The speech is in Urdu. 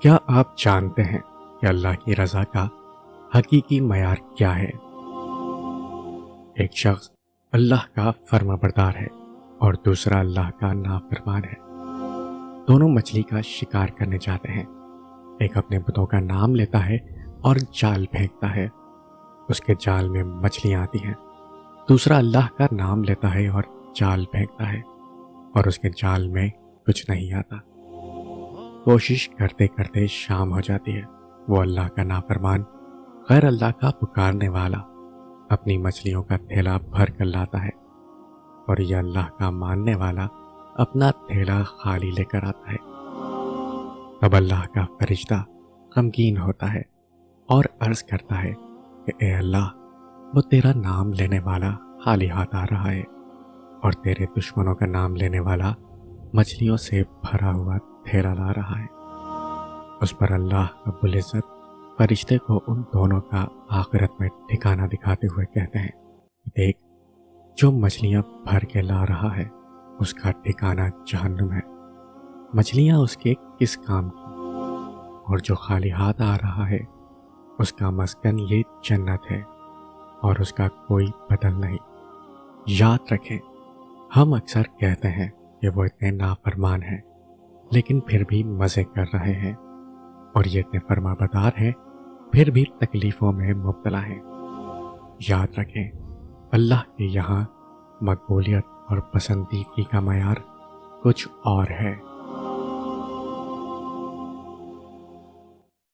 کیا آپ جانتے ہیں کہ اللہ کی رضا کا حقیقی معیار کیا ہے؟ ایک شخص اللہ کا فرما بردار ہے اور دوسرا اللہ کا نافرمان ہے۔ دونوں مچھلی کا شکار کرنے جاتے ہیں۔ ایک اپنے بتوں کا نام لیتا ہے اور جال پھینکتا ہے۔ اس کے جال میں مچھلیاں آتی ہیں۔ دوسرا اللہ کا نام لیتا ہے اور جال پھینکتا ہے اور اس کے جال میں کچھ نہیں آتا۔ کوشش کرتے کرتے شام ہو جاتی ہے۔ وہ اللہ کا نافرمان غیر اللہ کا پکارنے والا اپنی مچھلیوں کا تھیلا بھر کر لاتا ہے اور یہ اللہ کا ماننے والا اپنا تھیلا خالی لے کر آتا ہے۔ اب اللہ کا فرشتہ غمگین ہوتا ہے اور عرض کرتا ہے کہ اے اللہ، وہ تیرا نام لینے والا خالی ہاتھ آ رہا ہے اور تیرے دشمنوں کا نام لینے والا مچھلیوں سے بھرا ہوا تھیلا لا رہا ہے۔ اس پر اللہ رب العزت فرشتے کو ان دونوں کا آخرت میں ٹھکانہ دکھاتے ہوئے کہتے ہیں، دیکھ، جو مچھلیاں بھر کے لا رہا ہے اس کا ٹھکانہ جہنم ہے۔ مچھلیاں اس کے کس کام کی؟ اور جو خالی ہاتھ آ رہا ہے اس کا مسکن یہ جنت ہے اور اس کا کوئی بدل نہیں۔ یاد رکھیں، ہم اکثر کہتے ہیں کہ وہ اتنے نافرمان ہیں لیکن پھر بھی مزے کر رہے ہیں، اور یہ اتنے فرما بردار ہیں پھر بھی تکلیفوں میں مبتلا ہیں۔ یاد رکھیں، اللہ کے یہاں مقبولیت اور پسندیدگی کا معیار کچھ اور ہے۔